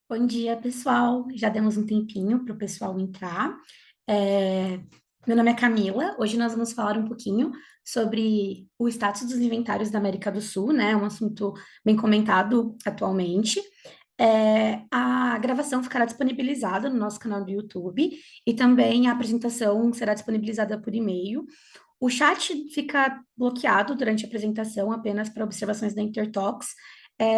Bom dia, pessoal. Já demos um tempinho para o pessoal entrar. É, Meu nome é Camila. Hoje nós vamos falar um pouquinho sobre o status dos inventários da América do Sul, né? Um assunto bem comentado atualmente. A gravação ficará disponibilizada no nosso canal do YouTube e também a apresentação será disponibilizada por e-mail. O chat fica bloqueado durante a apresentação apenas para observações da Intertalks,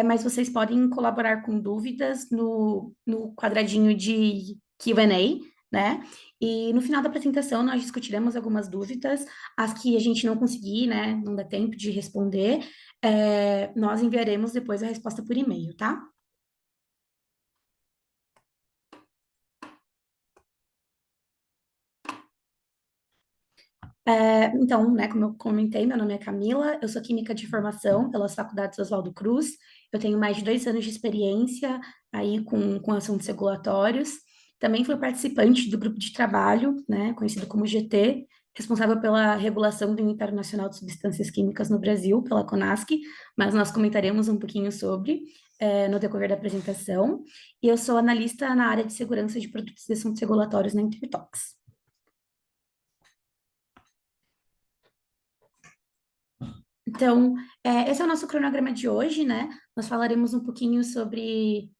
mas vocês podem colaborar com dúvidas no quadradinho de Q&A, né? E no final da apresentação nós discutiremos algumas dúvidas, as que a gente não conseguir, né, não dá tempo de responder, nós enviaremos depois a resposta por e-mail, tá? Então, né, como eu comentei, meu nome é Camila, eu sou química de formação pelas faculdades Oswaldo Cruz, eu tenho mais de 2 anos de experiência aí com assuntos regulatórios, também fui participante do grupo de trabalho, né, conhecido como GT, responsável pela regulação do Inventário Nacional de Substâncias Químicas no Brasil, pela CONASP, mas nós comentaremos um pouquinho sobre no decorrer da apresentação, e eu sou analista na área de segurança de produtos e assuntos regulatórios na Intertox. Então, esse é o nosso cronograma de hoje, né? Nós falaremos um pouquinho sobre.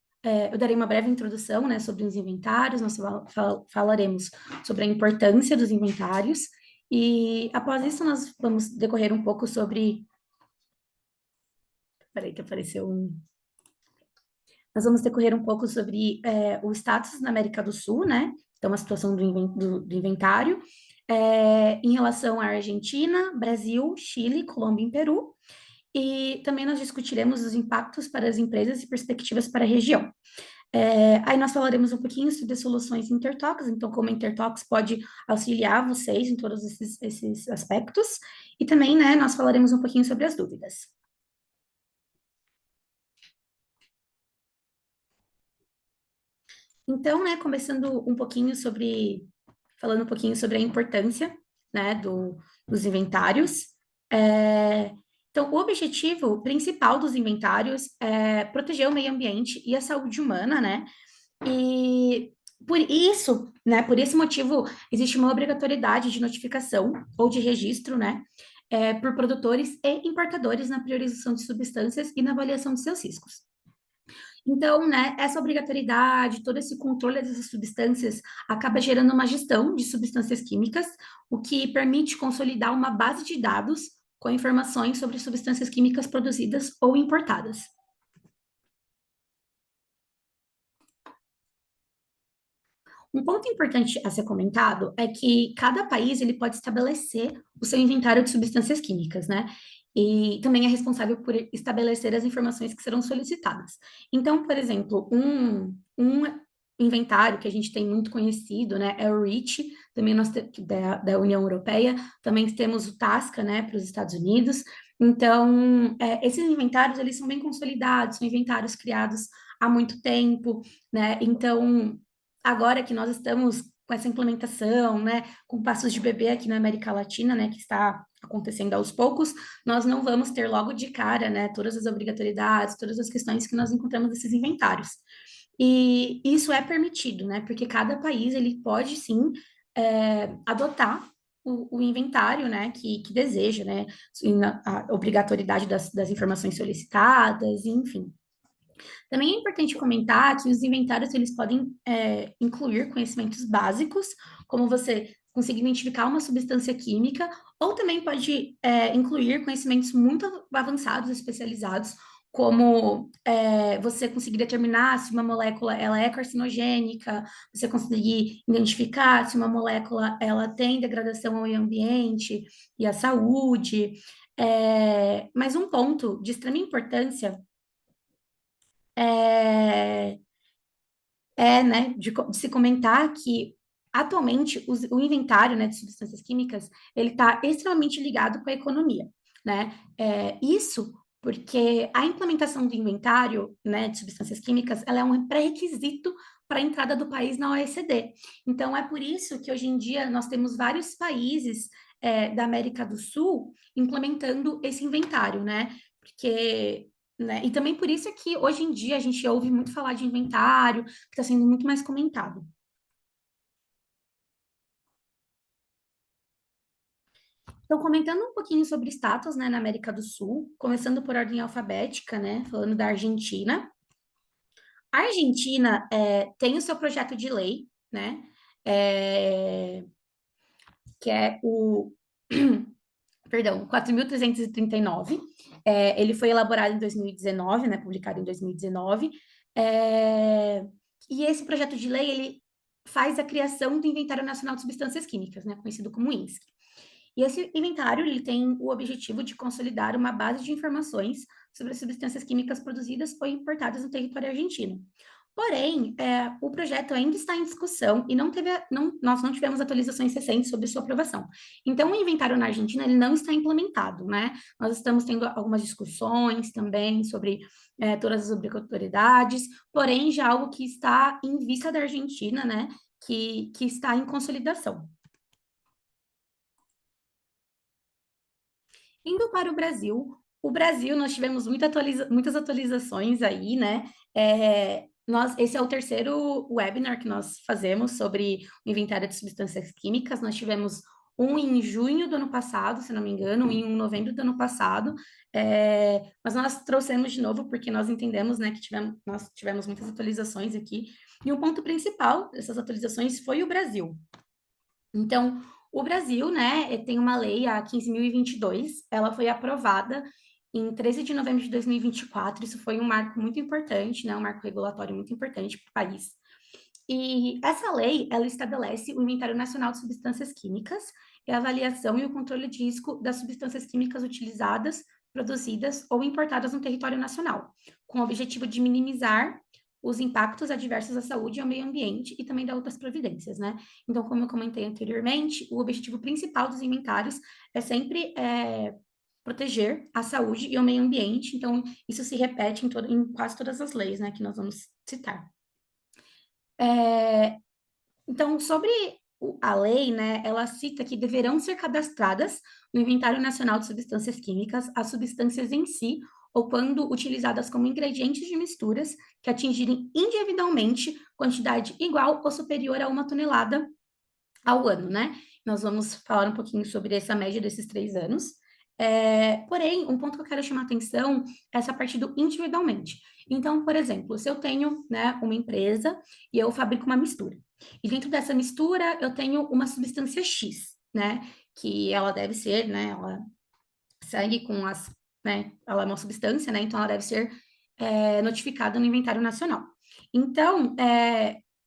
Eu darei uma breve introdução, né, sobre os inventários, nós falaremos sobre a importância dos inventários, e após isso, nós vamos decorrer um pouco sobre. Peraí, que apareceu um. Nós vamos decorrer um pouco sobre o status na América do Sul, né? Então, a situação do inventário, em relação à Argentina, Brasil, Chile, Colômbia e Peru. E também nós discutiremos os impactos para as empresas e perspectivas para a região. Aí nós falaremos um pouquinho sobre as soluções Intertox, então como a Intertox pode auxiliar vocês em todos esses aspectos, e também, né, nós falaremos um pouquinho sobre as dúvidas. Então, né, falando um pouquinho sobre a importância, né, dos inventários. É, então, o objetivo principal dos inventários é proteger o meio ambiente e a saúde humana, né? E por isso, né, por esse motivo, existe uma obrigatoriedade de notificação ou de registro, né, por produtores e importadores na priorização de substâncias e na avaliação de seus riscos. Então, né, essa obrigatoriedade, todo esse controle dessas substâncias acaba gerando uma gestão de substâncias químicas, o que permite consolidar uma base de dados com informações sobre substâncias químicas produzidas ou importadas. Um ponto importante a ser comentado é que cada país ele pode estabelecer o seu inventário de substâncias químicas, né? E também é responsável por estabelecer as informações que serão solicitadas. Então, por exemplo, um inventário que a gente tem muito conhecido, né, é o REACH, também da União Europeia, também temos o TASCA, né, para os Estados Unidos. Então, esses inventários, eles são bem consolidados, são inventários criados há muito tempo, né? Então, agora que nós estamos com essa implementação, né, com passos de bebê aqui na América Latina, né, que está acontecendo aos poucos, nós não vamos ter logo de cara, né, todas as obrigatoriedades, todas as questões que nós encontramos nesses inventários. E isso é permitido, né, porque cada país ele pode sim adotar o inventário, né, que deseja, né, a obrigatoriedade das informações solicitadas, enfim. Também é importante comentar que os inventários eles podem incluir conhecimentos básicos, como você conseguir identificar uma substância química, ou também pode incluir conhecimentos muito avançados, especializados, como você conseguir determinar se uma molécula ela é carcinogênica, você conseguir identificar se uma molécula ela tem degradação ao meio ambiente e à saúde. Mas um ponto de extrema importância é, né, de se comentar que atualmente o inventário, né, de substâncias químicas, ele está extremamente ligado com a economia, né? Isso porque a implementação do inventário, né, de substâncias químicas, ela é um pré-requisito para a entrada do país na OECD. Então, é por isso que hoje em dia nós temos vários países da América do Sul implementando esse inventário, né? Porque né? E também por isso é que hoje em dia a gente ouve muito falar de inventário, que está sendo muito mais comentado. Então, comentando um pouquinho sobre status, né, na América do Sul, começando por ordem alfabética, né, falando da Argentina. A Argentina tem o seu projeto de lei, né, é, que é o, perdão, 4.339. Ele foi elaborado em 2019, né, publicado em 2019. É, e esse projeto de lei, ele faz a criação do Inventário Nacional de Substâncias Químicas, né, conhecido como INSC. E esse inventário ele tem o objetivo de consolidar uma base de informações sobre as substâncias químicas produzidas ou importadas no território argentino. Porém, o projeto ainda está em discussão e nós não tivemos atualizações recentes sobre sua aprovação. Então, o inventário na Argentina ele não está implementado, né? Nós estamos tendo algumas discussões também sobre todas as obrigatoriedades, porém, já algo que está em vista da Argentina, né? Que está em consolidação. Indo para o Brasil, nós tivemos muitas atualizações aí, né? Esse é o terceiro webinar que nós fazemos sobre o inventário de substâncias químicas. Nós tivemos um em junho do ano passado, se não me engano, um em novembro do ano passado, mas nós trouxemos de novo porque nós entendemos, né, que nós tivemos muitas atualizações aqui, e um ponto principal dessas atualizações foi o Brasil. Então, o Brasil, né, tem uma lei, a 15.022, ela foi aprovada em 13 de novembro de 2024. Isso foi um marco muito importante, né, um marco regulatório muito importante para o país. E essa lei, ela estabelece o Inventário Nacional de Substâncias Químicas e a avaliação e o controle de risco das substâncias químicas utilizadas, produzidas ou importadas no território nacional, com o objetivo de minimizar os impactos adversos à saúde e ao meio ambiente e também dar outras providências, né? Então, como eu comentei anteriormente, o objetivo principal dos inventários é sempre proteger a saúde e o meio ambiente. Então, isso se repete em quase todas as leis, né, que nós vamos citar. Então, sobre a lei, né, ela cita que deverão ser cadastradas no Inventário Nacional de Substâncias Químicas as substâncias em si, ou quando utilizadas como ingredientes de misturas que atingirem individualmente quantidade igual ou superior a 1 tonelada ao ano, né? Nós vamos falar um pouquinho sobre essa média desses 3 anos. Porém, um ponto que eu quero chamar atenção é essa parte do individualmente. Então, por exemplo, se eu tenho, né, uma empresa e eu fabrico uma mistura, e dentro dessa mistura eu tenho uma substância X, né, que ela deve ser, né, ela segue com as, né, ela é uma substância, né, então ela deve ser notificada no inventário nacional. Então,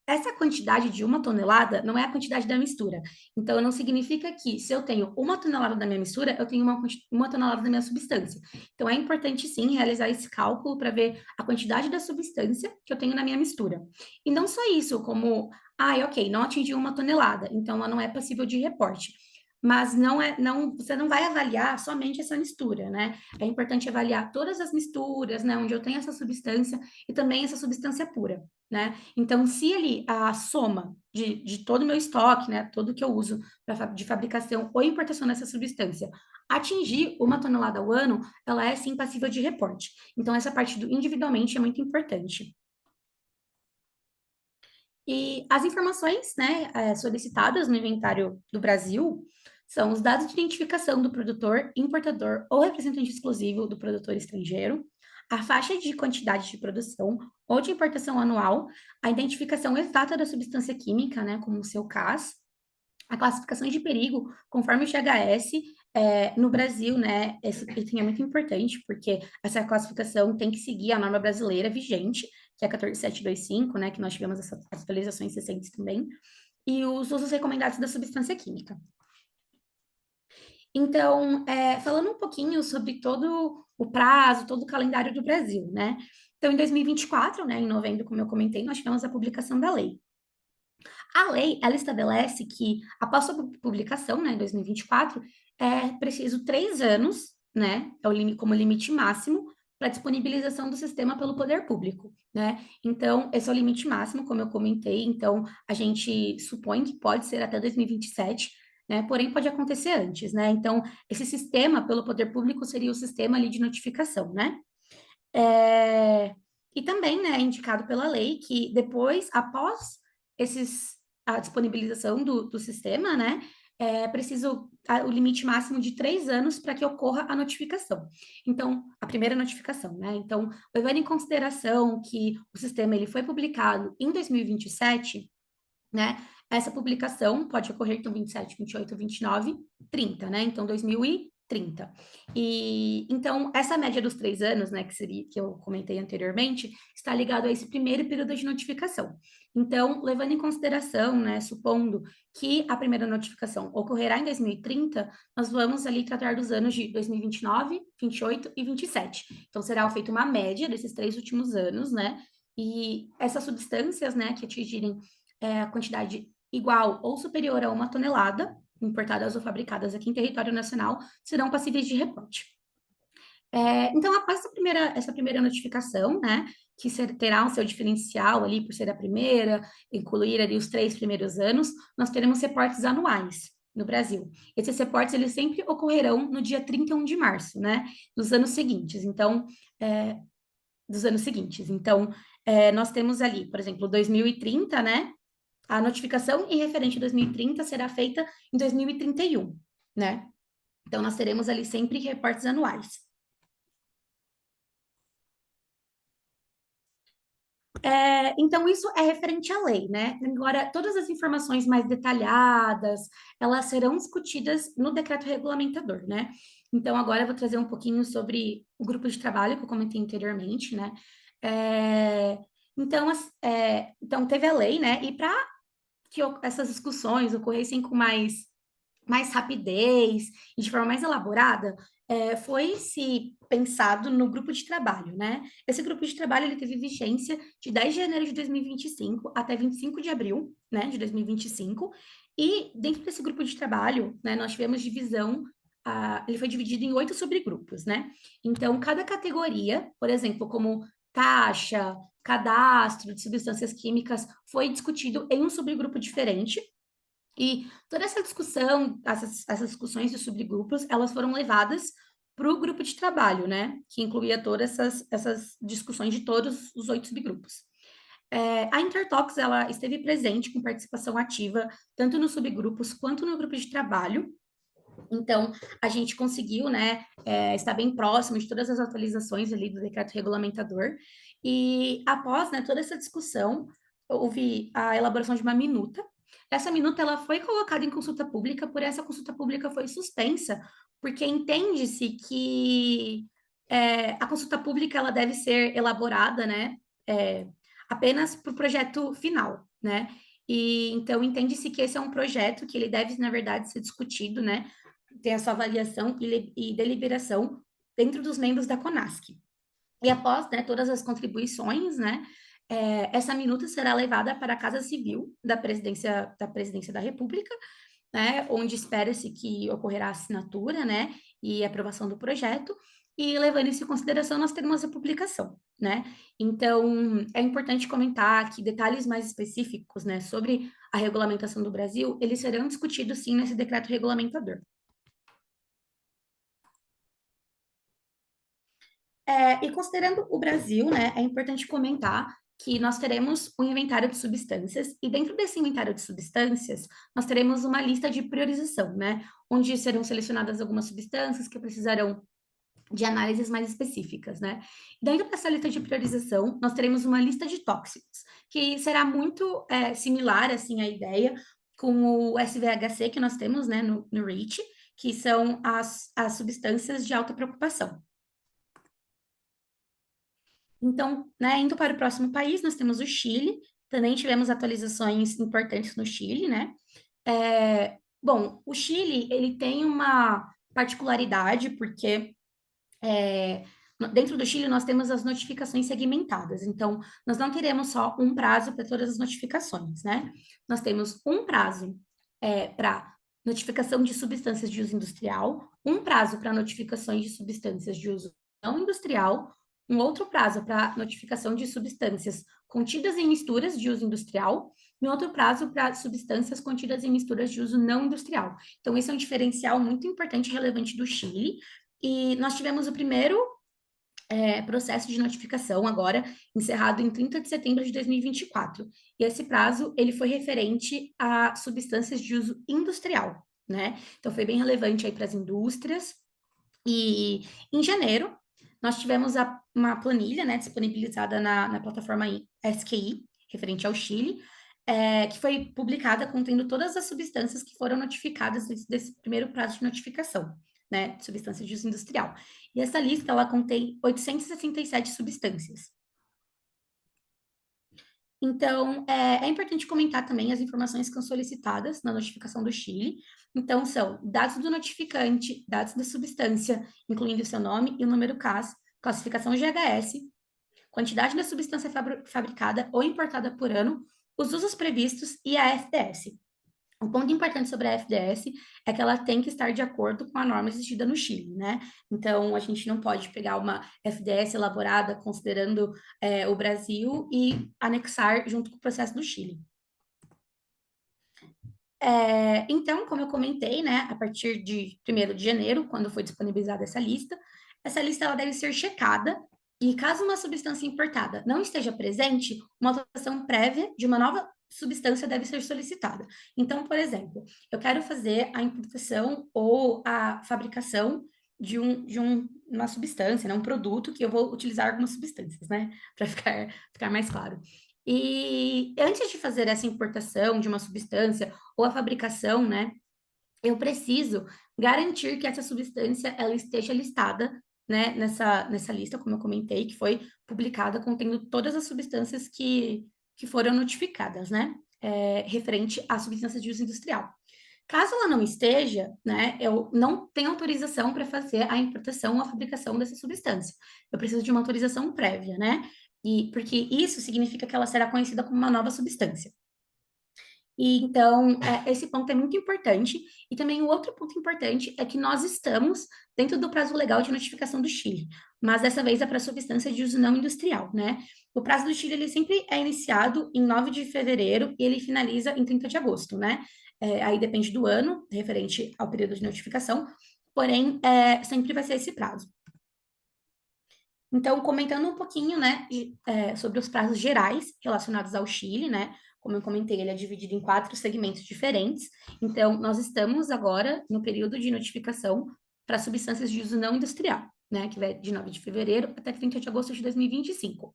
essa quantidade de 1 tonelada não é a quantidade da mistura. Então, não significa que se eu tenho 1 tonelada da minha mistura, eu tenho 1 tonelada da minha substância. Então, é importante sim realizar esse cálculo para ver a quantidade da substância que eu tenho na minha mistura. E não só isso, como, ok, não atingi 1 tonelada, então ela não é passível de reporte. Mas você não vai avaliar somente essa mistura, né? É importante avaliar todas as misturas, né, onde eu tenho essa substância e também essa substância pura, né? Então, se ali a soma de todo o meu estoque, né, tudo que eu uso de fabricação ou importação dessa substância atingir 1 tonelada ao ano, ela é sim passível de reporte. Então, essa parte do individualmente é muito importante. E as informações, né, solicitadas no inventário do Brasil são os dados de identificação do produtor, importador ou representante exclusivo do produtor estrangeiro, a faixa de quantidade de produção ou de importação anual, a identificação exata da substância química, né, como o seu CAS, a classificação de perigo conforme o GHS. No Brasil, né, esse item é muito importante, porque essa classificação tem que seguir a norma brasileira vigente, que é a 14725, né, que nós tivemos essas atualizações recentes também, e os usos recomendados da substância química. Então, falando um pouquinho sobre todo o prazo, todo o calendário do Brasil, né? Então, em 2024, né, em novembro, como eu comentei, nós tivemos a publicação da lei. A lei, ela estabelece que, após sua publicação, né, em 2024, é preciso 3 anos, né, como limite máximo, para disponibilização do sistema pelo poder público, né? Então, esse é o limite máximo, como eu comentei, então, a gente supõe que pode ser até 2027, né? Porém, pode acontecer antes, né? Então, esse sistema pelo poder público seria o sistema ali de notificação, né? É, e também, né, é indicado pela lei que depois, após a disponibilização do sistema, né, é preciso o limite máximo de 3 anos para que ocorra a notificação. Então, a primeira notificação, né? Então, levando em consideração que o sistema ele foi publicado em 2027, né? Essa publicação pode ocorrer então 27, 28, 29, 30, né? Então 2030. E então essa média dos 3 anos, né, que seria que eu comentei anteriormente, está ligado a esse primeiro período de notificação. Então, levando em consideração, né, supondo que a primeira notificação ocorrerá em 2030, nós vamos ali tratar dos anos de 2029, 28 e 27. Então será feita uma média desses 3 últimos anos, né? E essas substâncias, né, que atingirem a quantidade igual ou superior a 1 tonelada, importadas ou fabricadas aqui em território nacional, serão passíveis de reporte. Então, após essa primeira notificação, né, que terá o seu diferencial ali por ser a primeira, incluir ali os 3 primeiros anos, nós teremos reportes anuais no Brasil. Esses reportes, eles sempre ocorrerão no dia 31 de março, né, dos anos seguintes. Então, é, nós temos ali, por exemplo, 2030, né, a notificação em referente a 2030 será feita em 2031, né? Então, nós teremos ali sempre reportes anuais. Então, isso é referente à lei, né? Agora, todas as informações mais detalhadas, elas serão discutidas no decreto regulamentador, né? Então, agora eu vou trazer um pouquinho sobre o grupo de trabalho que eu comentei anteriormente, né? É, então, teve a lei, né? E para que essas discussões ocorressem com mais rapidez e de forma mais elaborada, foi se pensado no grupo de trabalho, né? Esse grupo de trabalho ele teve vigência de 10 de janeiro de 2025 até 25 de abril, né, de 2025, e dentro desse grupo de trabalho, né, nós tivemos divisão, ele foi dividido em 8 subgrupos, né? Então, cada categoria, por exemplo, como taxa, cadastro de substâncias químicas, foi discutido em um subgrupo diferente, e toda essa discussão, essas discussões de subgrupos, elas foram levadas para o grupo de trabalho, né? Que incluía todas essas discussões de todos os 8 subgrupos. A Intertox, ela esteve presente com participação ativa, tanto nos subgrupos quanto no grupo de trabalho. Então, a gente conseguiu, né, estar bem próximo de todas as atualizações ali do decreto regulamentador. E após, né, toda essa discussão, houve a elaboração de uma minuta. Essa minuta ela foi colocada em consulta pública, por essa consulta pública foi suspensa, porque entende-se que a consulta pública ela deve ser elaborada, né, apenas para o projeto final, né? E então entende-se que esse é um projeto que ele deve, na verdade, ser discutido, né? Ter a sua avaliação e deliberação dentro dos membros da CONASC. E após, né, todas as contribuições, né, essa minuta será levada para a Casa Civil da Presidência da República, né, onde espera-se que ocorrerá a assinatura, né, e aprovação do projeto, e levando isso em consideração, nós teremos a publicação, né? Então, é importante comentar que detalhes mais específicos, né, sobre a regulamentação do Brasil, eles serão discutidos, sim, nesse decreto regulamentador. E considerando o Brasil, né, é importante comentar que nós teremos um inventário de substâncias, e dentro desse inventário de substâncias, nós teremos uma lista de priorização, né, onde serão selecionadas algumas substâncias que precisarão de análises mais específicas, né? Dentro dessa lista de priorização, nós teremos uma lista de tóxicos, que será muito similar, assim, à ideia com o SVHC que nós temos, né, no REACH, que são as substâncias de alta preocupação. Então, né, indo para o próximo país, nós temos o Chile, também tivemos atualizações importantes no Chile, né? Bom, o Chile, ele tem uma particularidade, porque dentro do Chile nós temos as notificações segmentadas, então nós não teremos só um prazo para todas as notificações, né? Nós temos um prazo para notificação de substâncias de uso industrial, um prazo para notificações de substâncias de uso não industrial, um outro prazo para notificação de substâncias contidas em misturas de uso industrial, e outro prazo para substâncias contidas em misturas de uso não industrial. Então, esse é um diferencial muito importante e relevante do Chile. E nós tivemos o primeiro processo de notificação agora, encerrado em 30 de setembro de 2024. E esse prazo, ele foi referente a substâncias de uso industrial, né? Então, foi bem relevante aí para as indústrias. E em janeiro, nós tivemos uma planilha, né, disponibilizada na plataforma SQI, referente ao Chile, que foi publicada contendo todas as substâncias que foram notificadas desse primeiro prazo de notificação, né, de substâncias de uso industrial. E essa lista, ela contém 867 substâncias. Então, é importante comentar também as informações que são solicitadas na notificação do Chile. Então, são dados do notificante, dados da substância, incluindo o seu nome e o número CAS, classificação GHS, quantidade da substância fabricada ou importada por ano, os usos previstos e a FDS. Um ponto importante sobre a FDS é que ela tem que estar de acordo com a norma exigida no Chile, né? Então, a gente não pode pegar uma FDS elaborada considerando o Brasil e anexar junto com o processo do Chile. Então, como eu comentei, né, a partir de 1º de janeiro, quando foi disponibilizada essa lista ela deve ser checada e caso uma substância importada não esteja presente, uma autorização prévia de uma nova substância deve ser solicitada. Então, por exemplo, eu quero fazer a importação ou a fabricação de uma substância, né, um produto que eu vou utilizar algumas substâncias, né, para ficar mais claro. E antes de fazer essa importação de uma substância ou a fabricação, né, eu preciso garantir que essa substância ela esteja listada, né, nessa lista, como eu comentei, que foi publicada contendo todas as substâncias que foram notificadas, né, referente à substância de uso industrial. Caso ela não esteja, né, eu não tenho autorização para fazer a importação ou a fabricação dessa substância. Eu preciso de uma autorização prévia, né? E porque isso significa que ela será conhecida como uma nova substância. E então, esse ponto é muito importante. E também o outro ponto importante é que nós estamos dentro do prazo legal de notificação do Chile, mas dessa vez é para substância de uso não industrial, né? O prazo do Chile ele sempre é iniciado em 9 de fevereiro e ele finaliza em 30 de agosto, né? Aí depende do ano, referente ao período de notificação, porém, sempre vai ser esse prazo. Então, comentando um pouquinho, né, sobre os prazos gerais relacionados ao Chile, né, como eu comentei, ele é dividido em 4 segmentos diferentes. Então, nós estamos agora no período de notificação para substâncias de uso não industrial, né, que vai de 9 de fevereiro até 30 de agosto de 2025.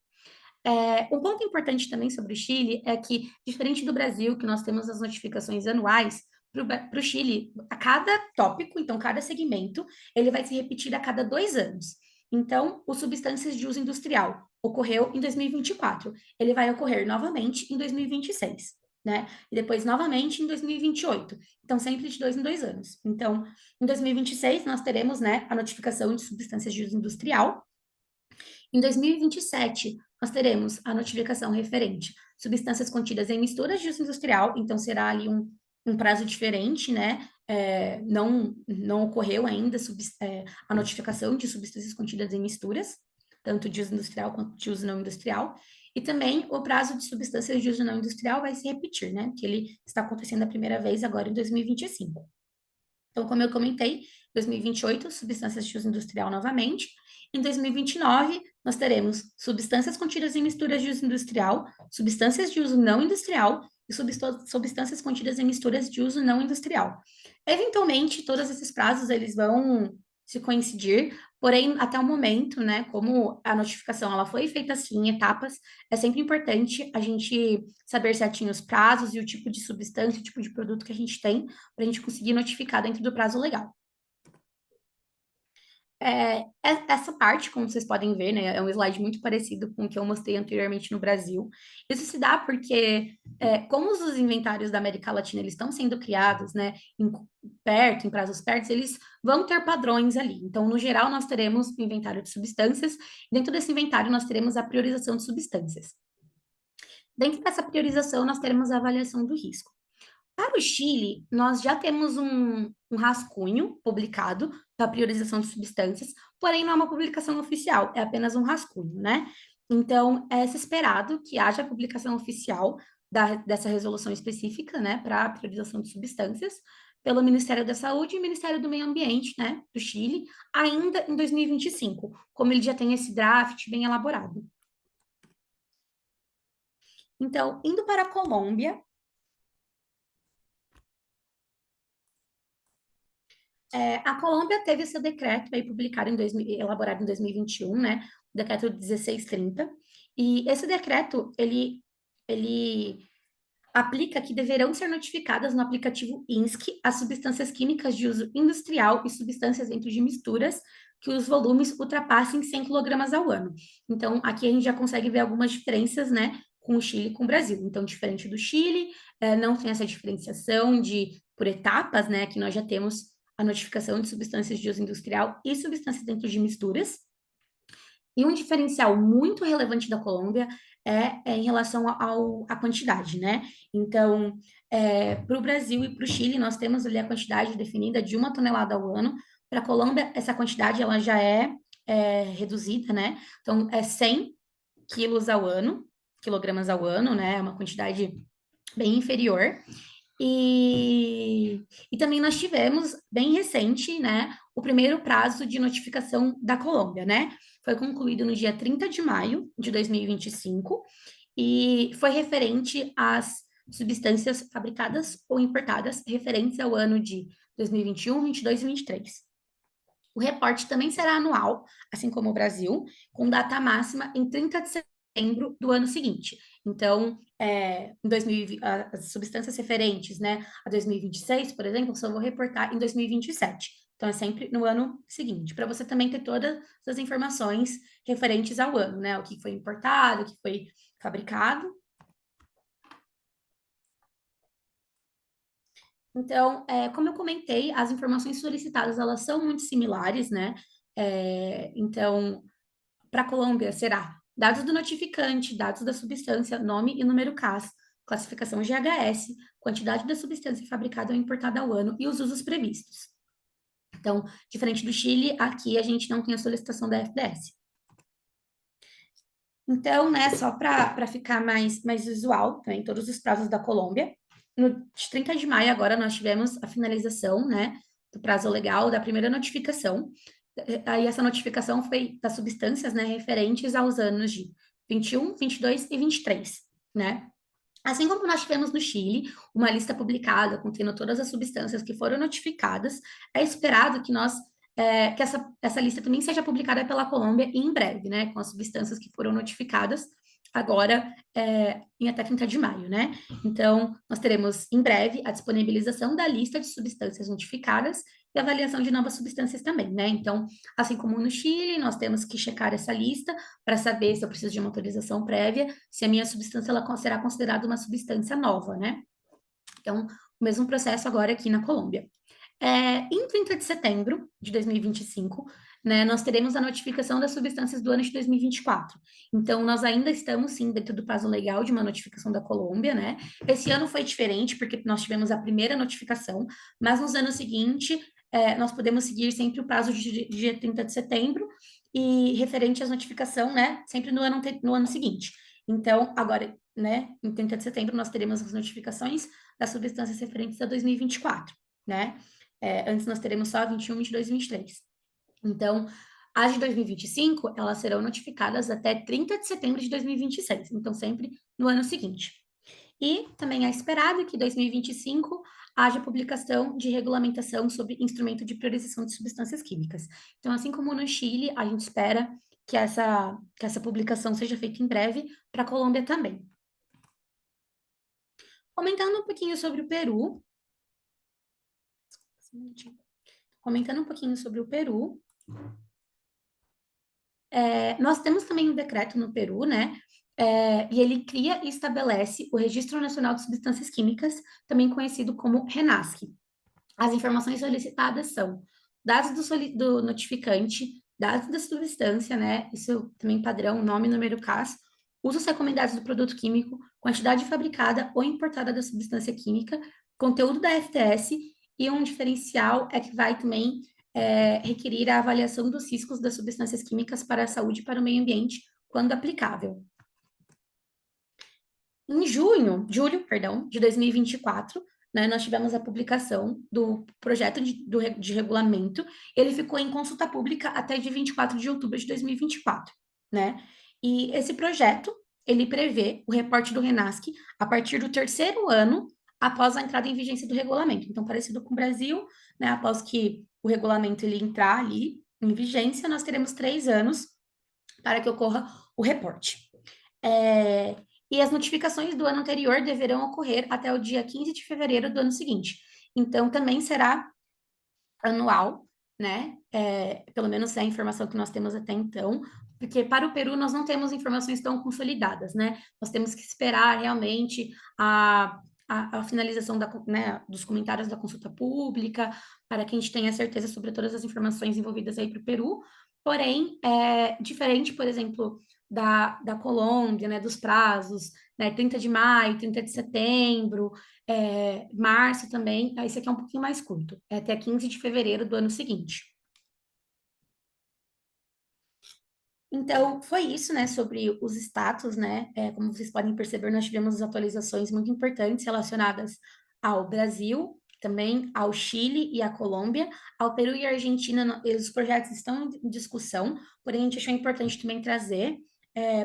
Um ponto importante também sobre o Chile é que, diferente do Brasil, que nós temos as notificações anuais, para o Chile, a cada tópico, então cada segmento, ele vai se repetir a cada 2 anos. Então, o substâncias de uso industrial ocorreu em 2024, ele vai ocorrer novamente em 2026, né? E depois novamente em 2028. Então, sempre de 2 em 2 anos. Então, em 2026, nós teremos, né, a notificação de substâncias de uso industrial. Em 2027, nós teremos a notificação referente substâncias contidas em misturas de uso industrial, então será ali um prazo diferente, né? Não ocorreu ainda a notificação de substâncias contidas em misturas, tanto de uso industrial quanto de uso não industrial. E também o prazo de substâncias de uso não industrial vai se repetir, né? Que ele está acontecendo a primeira vez agora em 2025. Então, como eu comentei, 2028, substâncias de uso industrial novamente. Em 2029, nós teremos substâncias contidas em misturas de uso industrial, substâncias de uso não industrial e substâncias contidas em misturas de uso não industrial. Eventualmente, todos esses prazos eles vão se coincidir, porém, até o momento, né, como a notificação ela foi feita assim em etapas, é sempre importante a gente saber certinho os prazos e o tipo de substância, o tipo de produto que a gente tem, para a gente conseguir notificar dentro do prazo legal. Essa parte, como vocês podem ver, né, é um slide muito parecido com o que eu mostrei anteriormente no Brasil. Isso se dá porque, como os inventários da América Latina eles estão sendo criados, né, em prazos perto, eles vão ter padrões ali. Então, no geral, nós teremos o inventário de substâncias. Dentro desse inventário, nós teremos a priorização de substâncias. Dentro dessa priorização, nós teremos a avaliação do risco. Para o Chile, nós já temos um rascunho publicado da priorização de substâncias, porém não é uma publicação oficial, é apenas um rascunho, né? Então, é esperado que haja a publicação oficial dessa resolução específica, né, para a priorização de substâncias, pelo Ministério da Saúde e Ministério do Meio Ambiente, né, do Chile, ainda em 2025, como ele já tem esse draft bem elaborado. Então, indo para a Colômbia, a Colômbia teve seu decreto aí publicado em 2000, elaborado em 2021, né, o decreto 1630, e esse decreto, ele aplica que deverão ser notificadas no aplicativo INSC as substâncias químicas de uso industrial e substâncias dentro de misturas que os volumes ultrapassem 100 quilogramas ao ano. Então, aqui a gente já consegue ver algumas diferenças, né, com o Chile e com o Brasil. Então, diferente do Chile, não tem essa diferenciação por etapas, né, que nós já temos a notificação de substâncias de uso industrial e substâncias dentro de misturas. E um diferencial muito relevante da Colômbia é em relação à quantidade, né? Então, para o Brasil e para o Chile, nós temos ali a quantidade definida de 1 tonelada ao ano. Para a Colômbia, essa quantidade ela já é reduzida, né? Então, é 100 quilos ao ano, quilogramas ao ano, né? É uma quantidade bem inferior. E também nós tivemos, bem recente, né, o primeiro prazo de notificação da Colômbia, né? Foi concluído no dia 30 de maio de 2025 e foi referente às substâncias fabricadas ou importadas referentes ao ano de 2021, 22 e 23. O reporte também será anual, assim como o Brasil, com data máxima em 30 de setembro do ano seguinte. Então, em 2020, as substâncias referentes, né, a 2026, por exemplo, só vou reportar em 2027. Então, é sempre no ano seguinte, para você também ter todas as informações referentes ao ano, né? O que foi importado, o que foi fabricado. Então, como eu comentei, as informações solicitadas, elas são muito similares, né? Então, para a Colômbia, será dados do notificante, dados da substância, nome e número CAS, classificação GHS, quantidade da substância fabricada ou importada ao ano e os usos previstos. Então, diferente do Chile, aqui a gente não tem a solicitação da FDS. Então, né, só para ficar mais visual, né, em todos os prazos da Colômbia, no 30 de maio agora nós tivemos a finalização, né, do prazo legal da primeira notificação. Aí essa notificação foi das substâncias, né, referentes aos anos de 21, 22 e 23, né? Assim como nós tivemos no Chile, uma lista publicada contendo todas as substâncias que foram notificadas, é esperado que que essa lista também seja publicada pela Colômbia em breve, né, com as substâncias que foram notificadas agora em até 30 de maio, né? Então, nós teremos em breve a disponibilização da lista de substâncias notificadas e avaliação de novas substâncias também, né? Então, assim como no Chile, nós temos que checar essa lista para saber se eu preciso de uma autorização prévia, se a minha substância ela será considerada uma substância nova, né? Então, o mesmo processo agora aqui na Colômbia. Em 30 de setembro de 2025, né, nós teremos a notificação das substâncias do ano de 2024. Então, nós ainda estamos, sim, dentro do prazo legal de uma notificação da Colômbia, né? Esse ano foi diferente, porque nós tivemos a primeira notificação, mas nos anos seguintes, nós podemos seguir sempre o prazo de dia 30 de setembro e referente às notificação, né, sempre no ano seguinte. Então, agora, né, em 30 de setembro, nós teremos as notificações das substâncias referentes a 2024, né? Antes nós teremos só 21, 22 e 23. Então, as de 2025, elas serão notificadas até 30 de setembro de 2026, então sempre no ano seguinte. E também é esperado que em 2025 haja publicação de regulamentação sobre instrumento de priorização de substâncias químicas. Então, assim como no Chile, a gente espera que essa publicação seja feita em breve para a Colômbia também. Comentando um pouquinho sobre o Peru, comentando um pouquinho sobre o Peru, nós temos também um decreto no Peru, né? E ele cria e estabelece o Registro Nacional de Substâncias Químicas, também conhecido como RENASC. As informações solicitadas são dados do notificante, dados da substância, né? Isso também padrão, nome, número CAS, usos recomendados do produto químico, quantidade fabricada ou importada da substância química, conteúdo da FTS e um diferencial é que vai também requerir a avaliação dos riscos das substâncias químicas para a saúde e para o meio ambiente, quando aplicável. Em julho, perdão, de 2024, né, nós tivemos a publicação do projeto de regulamento, ele ficou em consulta pública até dia 24 de outubro de 2024, né? E esse projeto, ele prevê o reporte do RENASC a partir do terceiro ano após a entrada em vigência do regulamento. Então, parecido com o Brasil, né, após que o regulamento ele entrar ali em vigência, nós teremos 3 anos para que ocorra o reporte. E as notificações do ano anterior deverão ocorrer até o dia 15 de fevereiro do ano seguinte. Então, também será anual, né? Pelo menos é a informação que nós temos até então, porque para o Peru nós não temos informações tão consolidadas, né? Nós temos que esperar realmente a finalização né, dos comentários da consulta pública, para que a gente tenha certeza sobre todas as informações envolvidas aí para o Peru. Porém, diferente, por exemplo, da Colômbia, né, dos prazos, né, 30 de maio, 30 de setembro, março também, esse aqui é um pouquinho mais curto, é até 15 de fevereiro do ano seguinte. Então, foi isso, né, sobre os status, né? Como vocês podem perceber, nós tivemos atualizações muito importantes relacionadas ao Brasil, também ao Chile e à Colômbia. Ao Peru e à Argentina, os projetos estão em discussão, porém a gente achou importante também trazer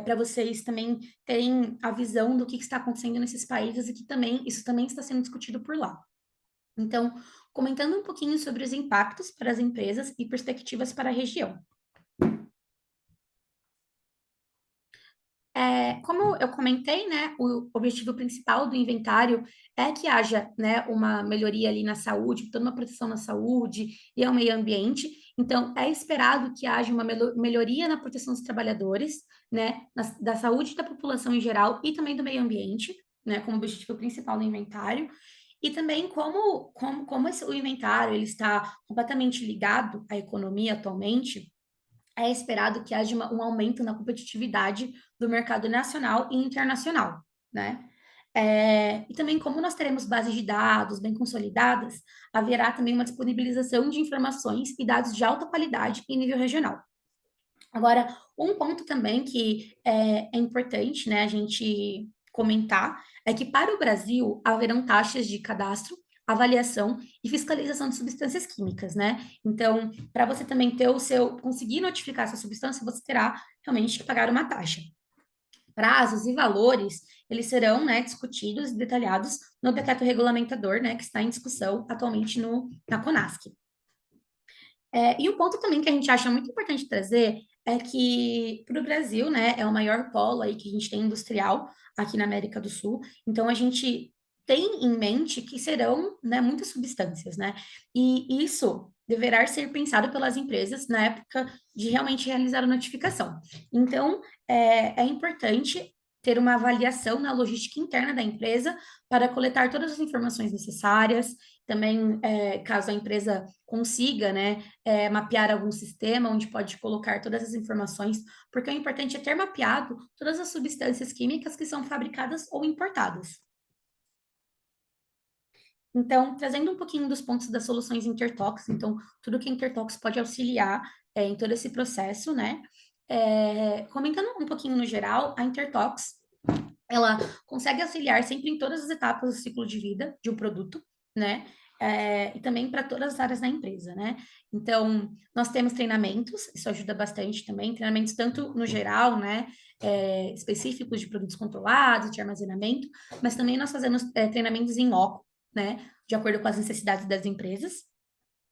para vocês também terem a visão do que está acontecendo nesses países e que também isso também está sendo discutido por lá. Então, comentando um pouquinho sobre os impactos para as empresas e perspectivas para a região. Como eu comentei, né, o objetivo principal do inventário é que haja, né, uma melhoria ali na saúde, toda uma proteção na saúde e ao meio ambiente. Então, é esperado que haja uma melhoria na proteção dos trabalhadores, né, da saúde da população em geral e também do meio ambiente, né, como objetivo principal do inventário. E também o inventário ele está completamente ligado à economia atualmente, é esperado que haja um aumento na competitividade do mercado nacional e internacional, né? E também, como nós teremos bases de dados bem consolidadas, haverá também uma disponibilização de informações e dados de alta qualidade em nível regional. Agora, um ponto também que é importante, né, a gente comentar é que para o Brasil haverão taxas de cadastro, avaliação e fiscalização de substâncias químicas, né? Então, para você também ter conseguir notificar essa substância, você terá realmente que pagar uma taxa. Prazos e valores, eles serão, né, discutidos e detalhados no decreto regulamentador, né, que está em discussão atualmente na CONASC. E o ponto também que a gente acha muito importante trazer é que para o Brasil, né, é o maior polo aí que a gente tem industrial aqui na América do Sul, então a gente tem em mente que serão, né, muitas substâncias, né, e isso deverá ser pensado pelas empresas na época de realmente realizar a notificação. Então, é importante ter uma avaliação na logística interna da empresa para coletar todas as informações necessárias, também, caso a empresa consiga, né, mapear algum sistema onde pode colocar todas as informações, porque o importante é ter mapeado todas as substâncias químicas que são fabricadas ou importadas. Então, trazendo um pouquinho dos pontos das soluções Intertox, então, tudo que a Intertox pode auxiliar em todo esse processo, né? Comentando um pouquinho no geral, a Intertox, ela consegue auxiliar sempre em todas as etapas do ciclo de vida de um produto, né? E também para todas as áreas da empresa, né? Então, nós temos treinamentos, isso ajuda bastante também, treinamentos tanto no geral, né? Específicos de produtos controlados, de armazenamento, mas também nós fazemos treinamentos em loco, né? De acordo com as necessidades das empresas.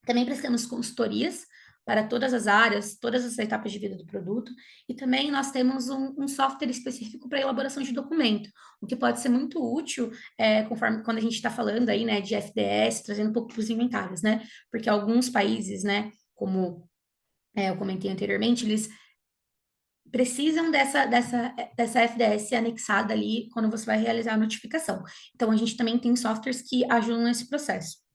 Também prestamos consultorias para todas as áreas, todas as etapas de vida do produto, e também nós temos um software específico para elaboração de documento, o que pode ser muito útil, conforme quando a gente está falando aí, né, de FDS, trazendo um pouco para os inventários, né, porque alguns países, né, como eu comentei anteriormente, eles precisam dessa FDS anexada ali quando você vai realizar a notificação. Então, a gente também tem softwares que ajudam nesse processo.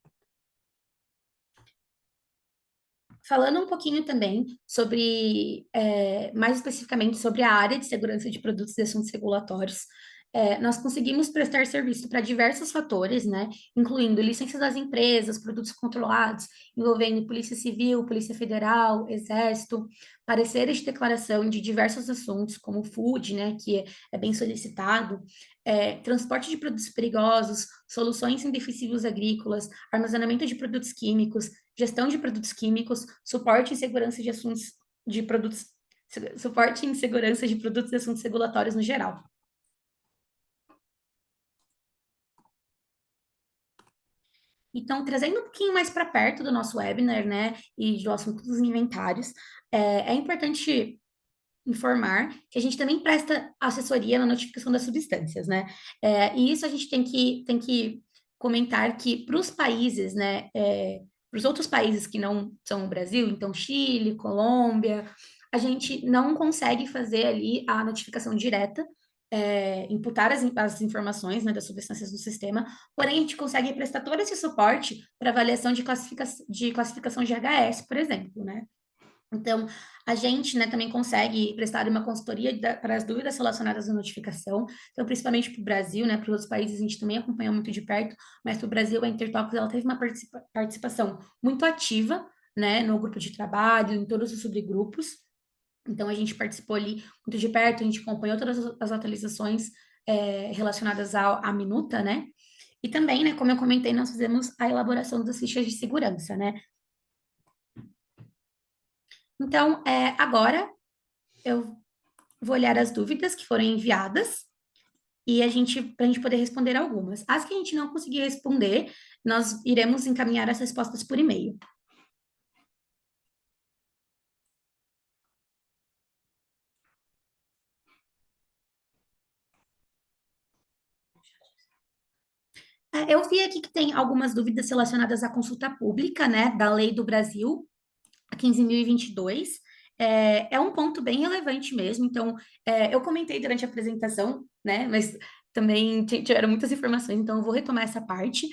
Falando um pouquinho também sobre, mais especificamente sobre a área de segurança de produtos e assuntos regulatórios, Nós conseguimos prestar serviço para diversos fatores, né, incluindo licenças das empresas, produtos controlados, envolvendo Polícia Civil, Polícia Federal, Exército, pareceres de declaração de diversos assuntos, como food, né, que é bem solicitado, transporte de produtos perigosos, soluções em defensivos agrícolas, armazenamento de produtos químicos, gestão de produtos químicos, suporte em segurança de assuntos de produtos, suporte em segurança de produtos e assuntos regulatórios no geral. Então, trazendo um pouquinho mais para perto do nosso webinar, né, e do assunto dos inventários, é importante informar que a gente também presta assessoria na notificação das substâncias, né? E isso a gente tem que comentar que para os países, né, para os outros países que não são o Brasil, então Chile, Colômbia, a gente não consegue fazer ali a notificação direta, imputar as informações, né, das substâncias no sistema, porém a gente consegue prestar todo esse suporte para avaliação de classificação de HS, por exemplo, né? Então, a gente, né, também consegue prestar uma consultoria para as dúvidas relacionadas à notificação. Então, principalmente para o Brasil, né, para os outros países a gente também acompanha muito de perto, mas para o Brasil a Intertox ela teve uma participação muito ativa, né, no grupo de trabalho, em todos os subgrupos. Então, a gente participou ali muito de perto, a gente acompanhou todas as atualizações relacionadas à minuta, né? E também, né, como eu comentei, nós fizemos a elaboração das fichas de segurança, né? Então, agora eu vou olhar as dúvidas que foram enviadas e para a gente poder responder algumas. As que a gente não conseguir responder, nós iremos encaminhar as respostas por e-mail. Eu vi aqui que tem algumas dúvidas relacionadas à consulta pública, né, da Lei do Brasil, a 15.022. É um ponto bem relevante mesmo. Então, eu comentei durante a apresentação, né, mas também tiveram muitas informações, então eu vou retomar essa parte.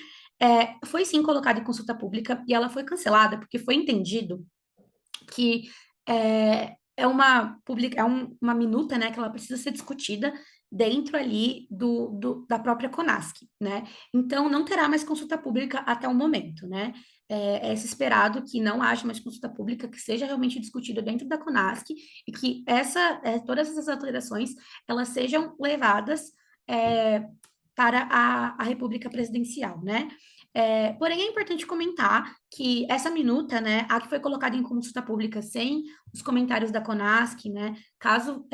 Foi sim colocada em consulta pública e ela foi cancelada porque foi entendido que uma minuta, né, que ela precisa ser discutida dentro ali da própria CONASC, né? Então, não terá mais consulta pública até o momento, né? Se esperado que não haja mais consulta pública, que seja realmente discutida dentro da CONASC e que todas essas alterações, elas sejam levadas é, para a República Presidencial, né? Porém, é importante comentar que essa minuta, né, a que foi colocada em consulta pública sem os comentários da CONASC, né, caso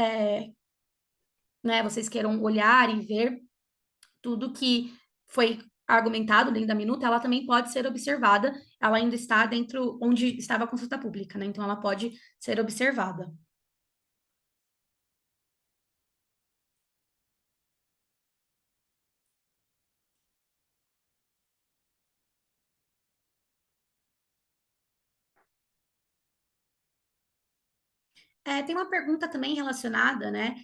né, vocês queiram olhar e ver tudo que foi argumentado dentro da minuta, ela também pode ser observada, ela ainda está dentro onde estava a consulta pública, né, então ela pode ser observada. Tem uma pergunta também relacionada, né,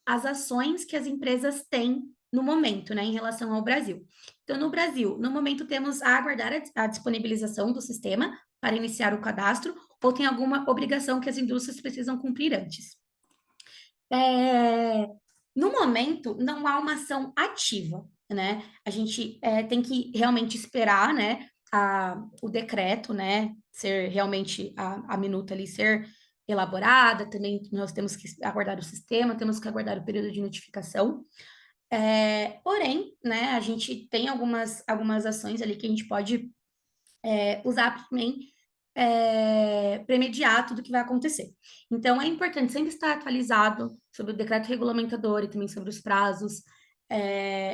às ações que as empresas têm no momento, né, em relação ao Brasil. Então, no Brasil, no momento, temos a aguardar a disponibilização do sistema para iniciar o cadastro, ou tem alguma obrigação que as indústrias precisam cumprir antes? É, no momento, não há uma ação ativa, né? A gente tem que realmente esperar, né, o decreto, né, ser realmente a minuta ali ser elaborada, também nós temos que aguardar o sistema, temos que aguardar o período de notificação. Porém, né, a gente tem algumas ações ali que a gente pode usar também premediar tudo que vai acontecer. Então, é importante sempre estar atualizado sobre o decreto regulamentador e também sobre os prazos.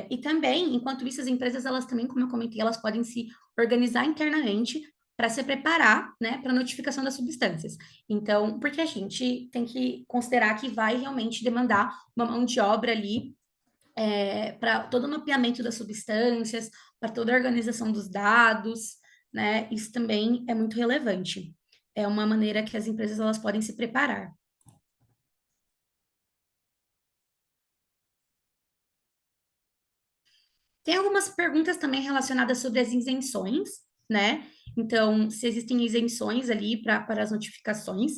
E também, enquanto isso, as empresas, elas também, como eu comentei, elas podem se organizar internamente para se preparar, né, para a notificação das substâncias. Então, porque a gente tem que considerar que vai realmente demandar uma mão de obra ali para todo o mapeamento das substâncias, para toda a organização dos dados, né? Isso também é muito relevante. É uma maneira que as empresas elas podem se preparar. Tem algumas perguntas também relacionadas sobre as isenções, né? Então, se existem isenções ali para as notificações.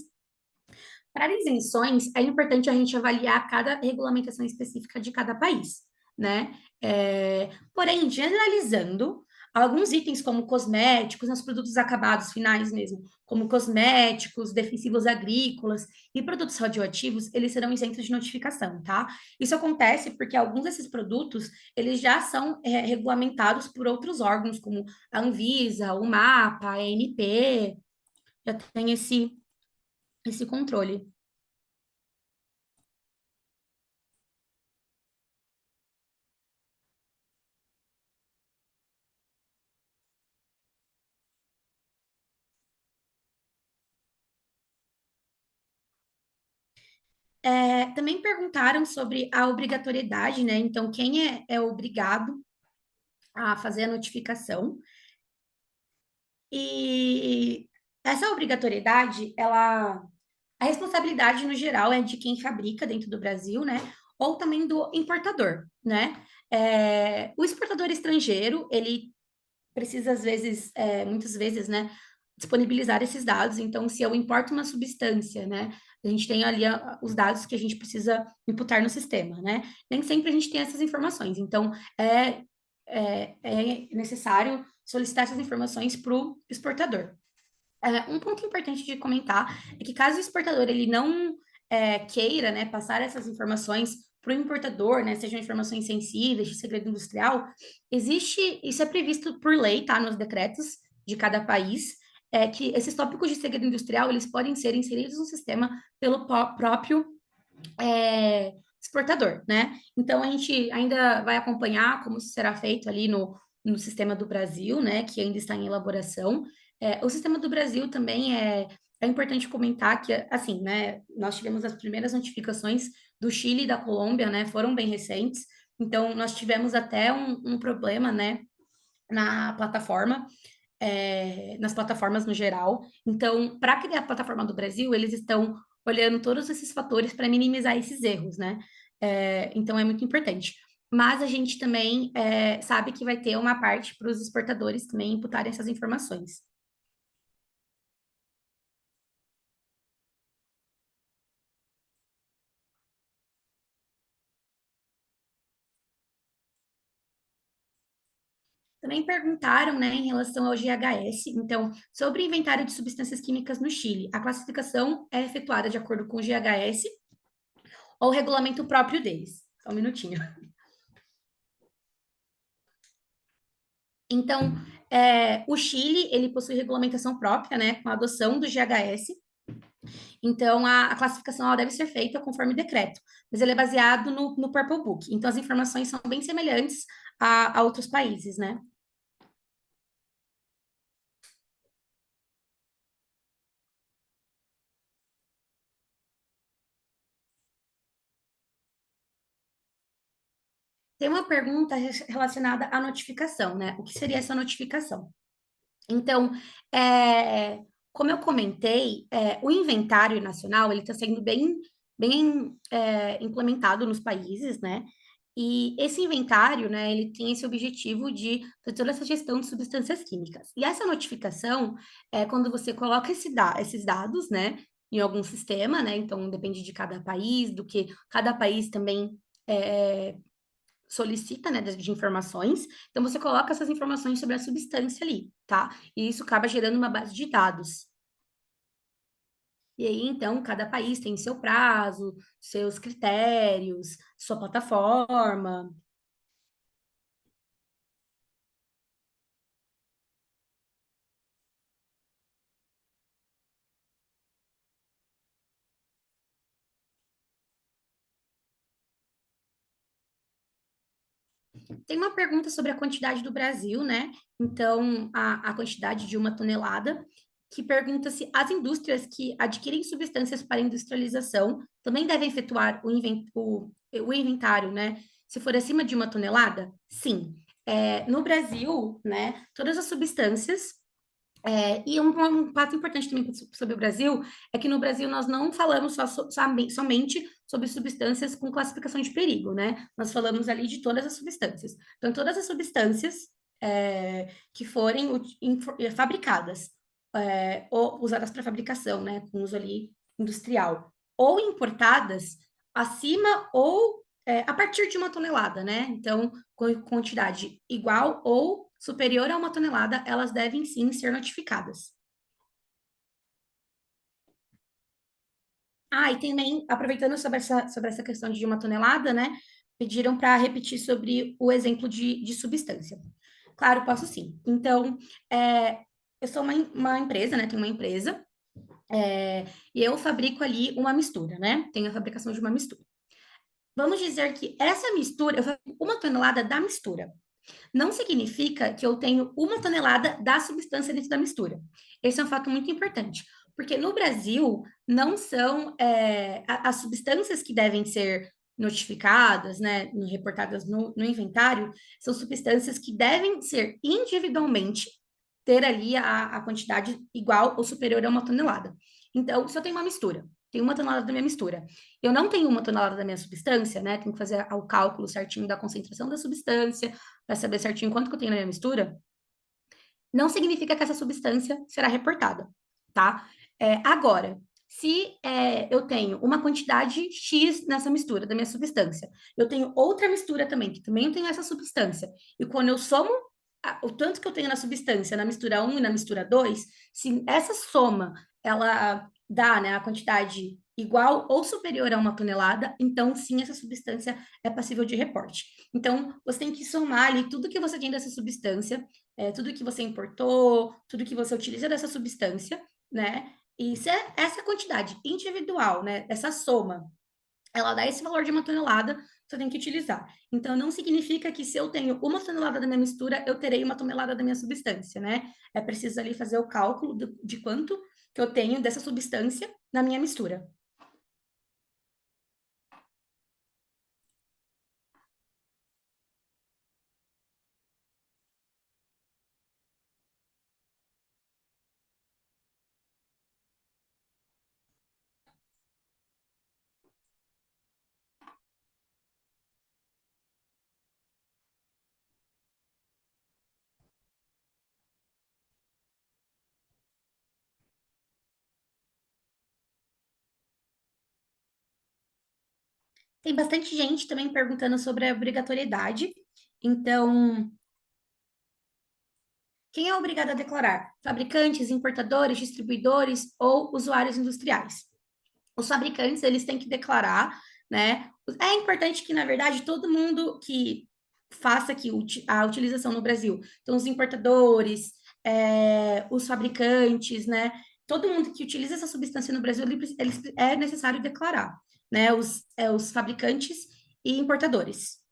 Para isenções, é importante a gente avaliar cada regulamentação específica de cada país, né? Porém, generalizando, alguns itens como cosméticos, nos produtos acabados finais mesmo, como cosméticos, defensivos agrícolas e produtos radioativos, eles serão isentos de notificação, tá? Isso acontece porque alguns desses produtos, eles já são regulamentados por outros órgãos, como a Anvisa, o MAPA, a ANP, já tem esse controle. Também perguntaram sobre a obrigatoriedade, né? Então, quem é obrigado a fazer a notificação. E essa obrigatoriedade, a responsabilidade no geral é de quem fabrica dentro do Brasil, né? Ou também do importador, né? O exportador estrangeiro, ele precisa, às vezes, muitas vezes, né, disponibilizar esses dados. Então, se eu importo uma substância, né, a gente tem ali os dados que a gente precisa imputar no sistema, né? Nem sempre a gente tem essas informações. Então, é necessário solicitar essas informações para o exportador. Um ponto importante de comentar é que caso o exportador ele não queira, né, passar essas informações para o importador, né, sejam informações sensíveis, de segredo industrial, isso é previsto por lei, tá, nos decretos de cada país, que esses tópicos de segredo industrial, eles podem ser inseridos no sistema pelo próprio exportador, né? Então, a gente ainda vai acompanhar como isso será feito ali no sistema do Brasil, né, que ainda está em elaboração. O sistema do Brasil também é importante comentar que, assim, né, nós tivemos as primeiras notificações do Chile e da Colômbia, né, foram bem recentes, então nós tivemos até um problema, né, na plataforma, nas plataformas no geral. Então, para criar a plataforma do Brasil, eles estão olhando todos esses fatores para minimizar esses erros, né? Então, é muito importante. Mas a gente também sabe que vai ter uma parte para os exportadores também imputarem essas informações. Também perguntaram, né, em relação ao GHS, então, sobre o inventário de substâncias químicas no Chile, a classificação é efetuada de acordo com o GHS ou o regulamento próprio deles. Só um minutinho. Então, o Chile, ele possui regulamentação própria, né, com a adoção do GHS. Então, a classificação ela deve ser feita conforme decreto, mas ele é baseado no Purple Book. Então, as informações são bem semelhantes a outros países, né? Tem uma pergunta relacionada à notificação, né? O que seria essa notificação? Então, é, como eu comentei, o inventário nacional ele está sendo bem implementado nos países, né? E esse inventário, né, ele tem esse objetivo de fazer toda essa gestão de substâncias químicas. E essa notificação é quando você coloca esses dados, né, em algum sistema, né? Então, depende de cada país, do que cada país também é, solicita, né, de informações. Então, você coloca essas informações sobre a substância ali, tá? E isso acaba gerando uma base de dados. E aí, então, cada país tem seu prazo, seus critérios, sua plataforma. Tem uma pergunta sobre a quantidade do Brasil, né? Então, a quantidade de uma tonelada, que pergunta se as indústrias que adquirem substâncias para industrialização também devem efetuar o inventário, né? Se for acima de uma tonelada? Sim. No Brasil, né, todas as substâncias e um fato importante também sobre o Brasil é que no Brasil nós não falamos somente sobre substâncias com classificação de perigo, né? Nós falamos ali de todas as substâncias. Então, todas as substâncias que forem fabricadas ou usadas para fabricação, né? Com uso ali industrial. ou importadas acima ou a partir de 1 tonelada, né? Então, com quantidade igual ou superior a 1 tonelada, elas devem sim ser notificadas. Ah, e também, aproveitando sobre essa questão de 1 tonelada, né? Pediram para repetir sobre o exemplo de substância. Claro, posso sim. Então, eu sou uma empresa, né? Tenho uma empresa, e eu fabrico ali uma mistura, né? Tenho a fabricação de uma mistura. Vamos dizer que essa mistura, eu fabrico 1 tonelada da mistura. Não significa que eu tenho 1 tonelada da substância dentro da mistura. Esse é um fato muito importante, porque no Brasil não são as substâncias que devem ser notificadas, né, reportadas no inventário, são substâncias que devem ser individualmente ter ali a quantidade igual ou superior a 1 tonelada. Então, se eu tenho uma mistura, tenho 1 tonelada da minha mistura, eu não tenho 1 tonelada da minha substância, né? Tenho que fazer o cálculo certinho da concentração da substância, para saber certinho quanto que eu tenho na minha mistura, não significa que essa substância será reportada, tá? Agora, se eu tenho uma quantidade X nessa mistura da minha substância, eu tenho outra mistura também, que também tem essa substância, e quando eu somo o tanto que eu tenho na substância, na mistura um e na mistura 2, se essa soma, ela dá, né, a quantidade igual ou superior a 1 tonelada, então sim, essa substância é passível de reporte. Então, você tem que somar ali tudo que você tem dessa substância, tudo que você importou, tudo que você utiliza dessa substância, né? E se essa quantidade individual, né, essa soma, ela dá esse valor de 1 tonelada, você tem que utilizar. Então, não significa que se eu tenho 1 tonelada da minha mistura, eu terei 1 tonelada da minha substância, né? É preciso ali fazer o cálculo de quanto que eu tenho dessa substância na minha mistura. Tem bastante gente também perguntando sobre a obrigatoriedade. Então, quem é obrigado a declarar? Fabricantes, importadores, distribuidores ou usuários industriais? Os fabricantes, eles têm que declarar, né? É importante que, na verdade, todo mundo que faça aqui a utilização no Brasil, então os importadores, os fabricantes, né? Todo mundo que utiliza essa substância no Brasil, eles é necessário declarar, né? Os fabricantes e importadores.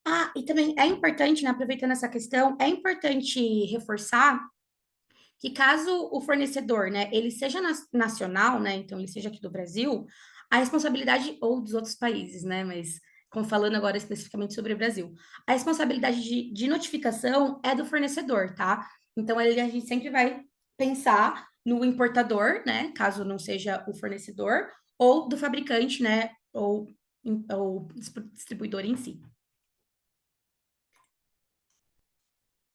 Ah, e também é importante, né, aproveitando essa questão, é importante reforçar que caso o fornecedor, né, ele seja nacional, né, então ele seja aqui do Brasil, a responsabilidade, ou dos outros países, né, mas como falando agora especificamente sobre o Brasil, a responsabilidade de notificação é do fornecedor, tá? Então a gente sempre vai pensar no importador, né, caso não seja o fornecedor, ou do fabricante, né, ou distribuidor em si.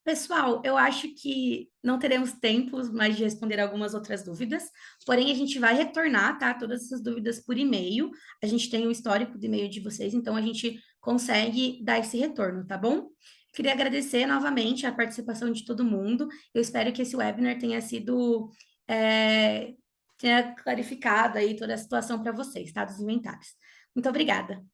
Pessoal, eu acho que não teremos tempos mais de responder algumas outras dúvidas, porém a gente vai retornar, tá? Todas essas dúvidas por e-mail. A gente tem o histórico do e-mail de vocês, então a gente consegue dar esse retorno, tá bom? Queria agradecer novamente a participação de todo mundo. Eu espero que esse webinar tenha sido, tenha clarificado aí toda a situação para vocês, tá? Dos inventários. Muito obrigada.